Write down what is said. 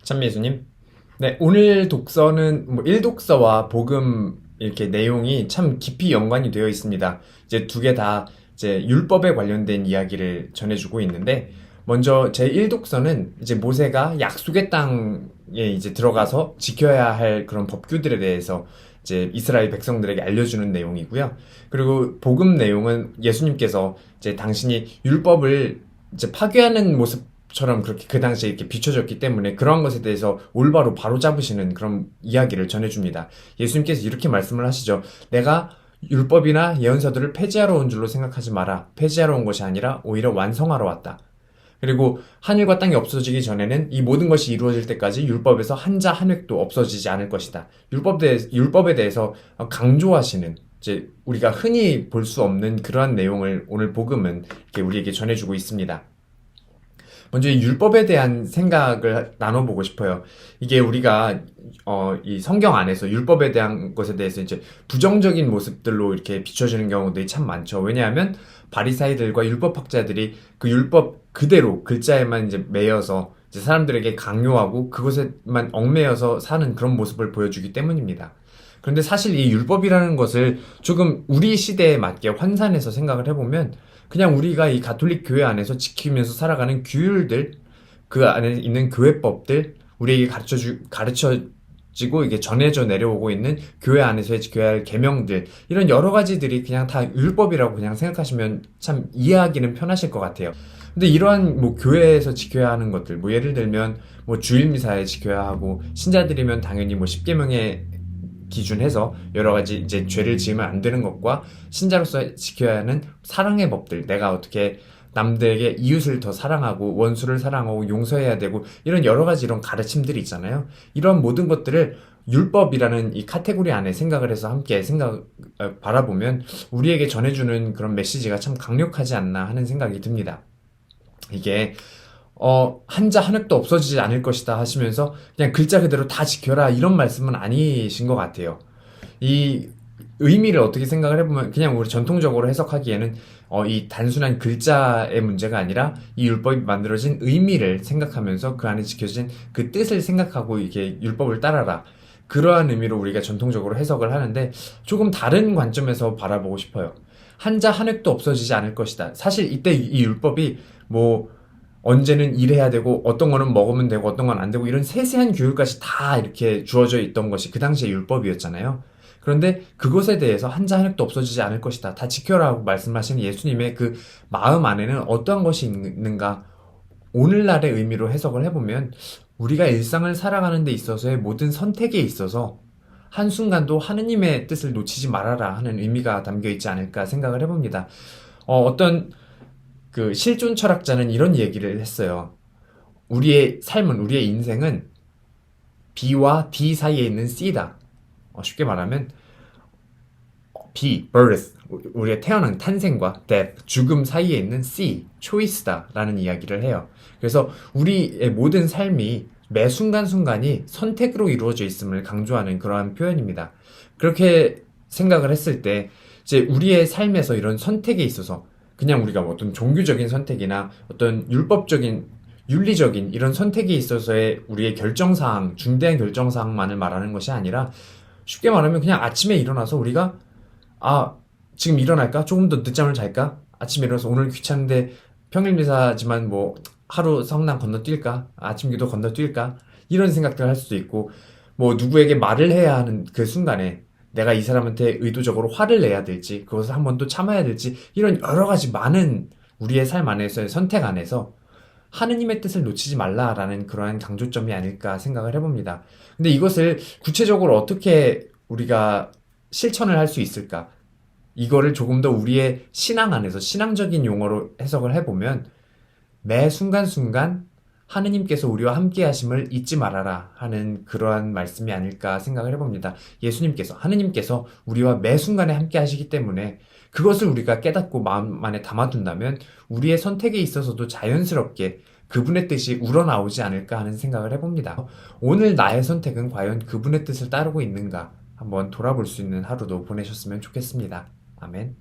참미수님. 네, 오늘 독서는 뭐 일독서와 복음 이렇게 내용이 참 깊이 연관이 되어 있습니다. 이제 두 개 다 이제 율법에 관련된 이야기를 전해주고 있는데, 먼저 제 1독서는 이제 모세가 약속의 땅에 이제 들어가서 지켜야 할 그런 법규들에 대해서 이제 이스라엘 백성들에게 알려주는 내용이고요. 그리고 복음 내용은 예수님께서 이제 당신이 율법을 이제 파괴하는 모습처럼 그렇게 그 당시에 이렇게 비춰졌기 때문에 그러한 것에 대해서 올바로 바로 잡으시는 그런 이야기를 전해줍니다. 예수님께서 이렇게 말씀을 하시죠. 내가 율법이나 예언서들을 폐지하러 온 줄로 생각하지 마라. 폐지하러 온 것이 아니라 오히려 완성하러 왔다. 그리고 하늘과 땅이 없어지기 전에는 이 모든 것이 이루어질 때까지 율법에서 한자 한 획도 없어지지 않을 것이다. 율법에 대해서 강조하시는, 이제 우리가 흔히 볼 수 없는 그러한 내용을 오늘 복음은 이렇게 우리에게 전해주고 있습니다. 먼저 이 율법에 대한 생각을 나눠보고 싶어요. 이게 우리가 이 성경 안에서 율법에 대한 것에 대해서 이제 부정적인 모습들로 이렇게 비춰지는 경우들이 참 많죠. 왜냐하면 바리사이들과 율법학자들이 그 율법 그대로 글자에만 이제 매여서 이제 사람들에게 강요하고 그것에만 얽매여서 사는 그런 모습을 보여주기 때문입니다. 그런데 사실 이 율법이라는 것을 조금 우리 시대에 맞게 환산해서 생각을 해보면 그냥 우리가 이 가톨릭 교회 안에서 지키면서 살아가는 규율들, 그 안에 있는 교회법들, 우리에게 가르쳐지고 이게 전해져 내려오고 있는 교회 안에서의 지켜야 할 계명들, 이런 여러 가지들이 그냥 다 율법이라고 그냥 생각하시면 참 이해하기는 편하실 것 같아요. 근데 이러한 뭐 교회에서 지켜야 하는 것들, 뭐 예를 들면 뭐 주일미사에 지켜야 하고, 신자들이면 당연히 뭐 십계명에 기준해서 여러 가지 이제 죄를 지으면 안 되는 것과 신자로서 지켜야 하는 사랑의 법들, 내가 어떻게 남들에게 이웃을 더 사랑하고 원수를 사랑하고 용서해야 되고 이런 여러 가지 이런 가르침들이 있잖아요. 이런 모든 것들을 율법이라는 이 카테고리 안에 생각을 해서 함께 바라보면 우리에게 전해주는 그런 메시지가 참 강력하지 않나 하는 생각이 듭니다. 이게 한자 한 획도 없어지지 않을 것이다 하시면서 그냥 글자 그대로 다 지켜라 이런 말씀은 아니신 것 같아요. 이 의미를 어떻게 생각을 해보면 그냥 우리 전통적으로 해석하기에는 이 단순한 글자의 문제가 아니라 이 율법이 만들어진 의미를 생각하면서 그 안에 지켜진 그 뜻을 생각하고 이게 율법을 따라라. 그러한 의미로 우리가 전통적으로 해석을 하는데 조금 다른 관점에서 바라보고 싶어요. 한자 한 획도 없어지지 않을 것이다. 사실 이때 이 율법이 뭐 언제는 일해야 되고 어떤 거는 먹으면 되고 어떤 건 안 되고 이런 세세한 규율까지 다 이렇게 주어져 있던 것이 그 당시의 율법이었잖아요. 그런데 그것에 대해서 한자 한 획도 없어지지 않을 것이다. 다 지켜라고 말씀하시는 예수님의 그 마음 안에는 어떠한 것이 있는가? 오늘날의 의미로 해석을 해보면 우리가 일상을 살아가는 데 있어서의 모든 선택에 있어서 한순간도 하느님의 뜻을 놓치지 말아라 하는 의미가 담겨 있지 않을까 생각을 해봅니다. 어떤 그 실존 철학자는 이런 얘기를 했어요. 우리의 삶은, 우리의 인생은 B와 D 사이에 있는 C다. 쉽게 말하면 B, birth, 우리가 태어난 탄생과 death, 죽음 사이에 있는 C, choice다 라는 이야기를 해요. 그래서 우리의 모든 삶이 매 순간순간이 선택으로 이루어져 있음을 강조하는 그러한 표현입니다. 그렇게 생각을 했을 때 이제 우리의 삶에서 이런 선택에 있어서 그냥 우리가 뭐 어떤 종교적인 선택이나 어떤 율법적인 윤리적인 이런 선택에 있어서의 우리의 결정사항, 중대한 결정사항만을 말하는 것이 아니라 쉽게 말하면 그냥 아침에 일어나서 우리가 지금 일어날까? 조금 더 늦잠을 잘까? 아침에 일어나서 오늘 귀찮은데 평일미사지만 뭐 하루 성당 건너뛸까? 아침 기도 건너뛸까? 이런 생각들을 할 수도 있고 뭐 누구에게 말을 해야 하는 그 순간에 내가 이 사람한테 의도적으로 화를 내야 될지 그것을 한 번 또 참아야 될지 이런 여러 가지 많은 우리의 삶 안에서의 선택 안에서 하느님의 뜻을 놓치지 말라라는 그러한 강조점이 아닐까 생각을 해봅니다. 근데 이것을 구체적으로 어떻게 우리가 실천을 할 수 있을까? 이거를 조금 더 우리의 신앙 안에서 신앙적인 용어로 해석을 해보면 매 순간순간 하느님께서 우리와 함께 하심을 잊지 말아라 하는 그러한 말씀이 아닐까 생각을 해봅니다. 하느님께서 우리와 매 순간에 함께 하시기 때문에 그것을 우리가 깨닫고 마음 안에 담아둔다면 우리의 선택에 있어서도 자연스럽게 그분의 뜻이 우러나오지 않을까 하는 생각을 해봅니다. 오늘 나의 선택은 과연 그분의 뜻을 따르고 있는가 한번 돌아볼 수 있는 하루도 보내셨으면 좋겠습니다. 아멘.